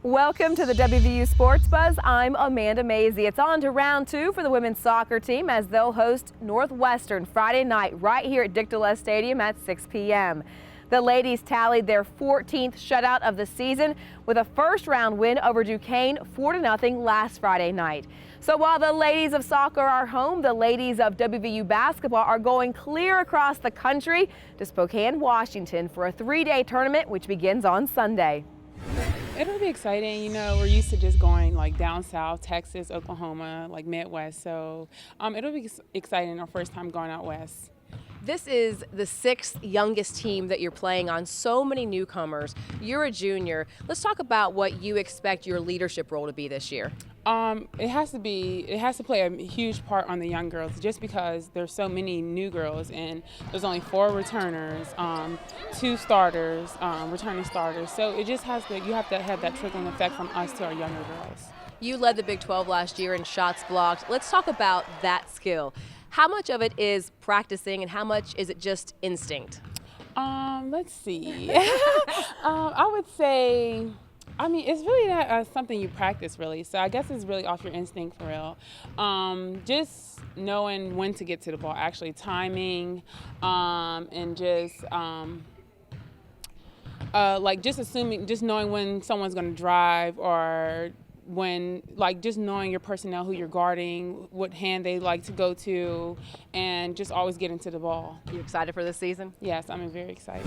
Welcome to the WVU Sports Buzz. I'm Amanda Mazey. It's on to round two for the women's soccer team as they'll host Northwestern Friday night right here at Dick DeLuss Stadium at 6 p.m. The ladies tallied their 14th shutout of the season with a first-round win over Duquesne 4-0 last Friday night. So while the ladies of soccer are home, the ladies of WVU basketball are going clear across the country to Spokane, Washington for a three-day tournament which begins on Sunday. It'll be exciting. You know, we're used to just going like down south, Texas, Oklahoma, like Midwest. So it'll be exciting our first time going out west. This is the 6th youngest team that you're playing on. So many newcomers. You're a junior. Let's talk about what you expect your leadership role to be this year. It has to play a huge part on the young girls just because there's so many new girls and there's only 4 returners, 2 starters, returning starters. So it just you have to have that trickling effect from us to our younger girls. You led the Big 12 last year in shots blocked. Let's talk about that skill. How much of it is practicing and how much is it just instinct? Let's see. I would say, it's really not something you practice really. So I guess it's really off your instinct for real. Just knowing when to get to the ball, actually timing, and just just knowing when someone's going to drive or when, just knowing your personnel, who you're guarding, what hand they like to go to, and just always getting to the ball. You excited for this season? Yes, I'm very excited.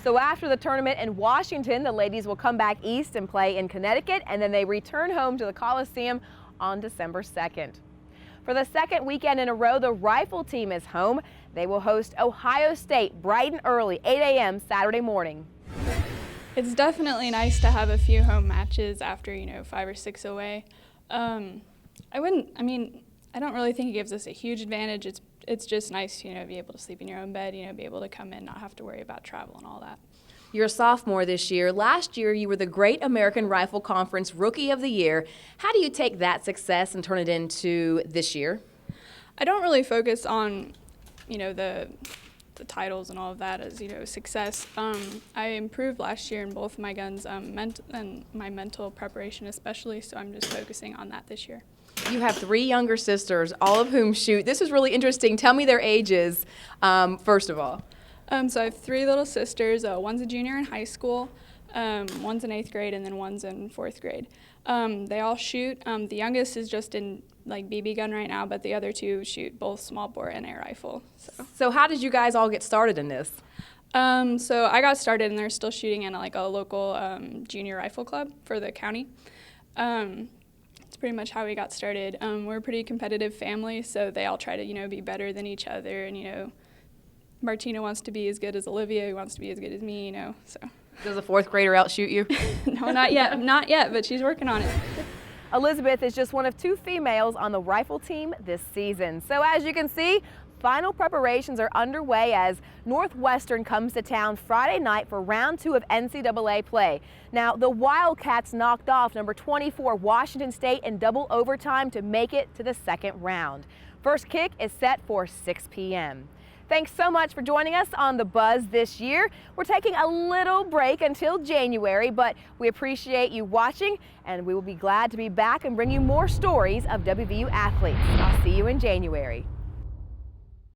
So after the tournament in Washington, the ladies will come back east and play in Connecticut, and then they return home to the Coliseum on December 2nd. For the second weekend in a row, the Rifle team is home. They will host Ohio State bright and early, 8 a.m. Saturday morning. It's definitely nice to have a few home matches after, 5 or 6 away. I don't really think it gives us a huge advantage. It's just nice, to be able to sleep in your own bed, be able to come in, not have to worry about travel and all that. You're a sophomore this year. Last year, you were the Great American Rifle Conference Rookie of the Year. How do you take that success and turn it into this year? I don't really focus on, the titles and all of that as, success. I improved last year in both of my guns, and my mental preparation especially, so I'm just focusing on that this year. You have 3 younger sisters, all of whom shoot. This is really interesting. Tell me their ages, first of all. So I have 3 little sisters. One's a junior in high school, one's in 8th grade, and then one's in 4th grade. They all shoot. The youngest is just in BB gun right now, but the other 2 shoot both small bore and air rifle. So how did you guys all get started in this? So I got started, and they're still shooting in a local junior rifle club for the county. It's pretty much how we got started. We're a pretty competitive family, so they all try to be better than each other, and Martina wants to be as good as Olivia, who wants to be as good as me, so. Does a 4th grader outshoot you? No, not yet, but she's working on it. Elizabeth is just one of 2 females on the Rifle team this season. So as you can see, final preparations are underway as Northwestern comes to town Friday night for round 2 of NCAA play. Now, the Wildcats knocked off number 24 Washington State in double overtime to make it to the second round. First kick is set for 6 p.m. Thanks so much for joining us on The Buzz this year. We're taking a little break until January, but we appreciate you watching, and we will be glad to be back and bring you more stories of WVU athletes. I'll see you in January.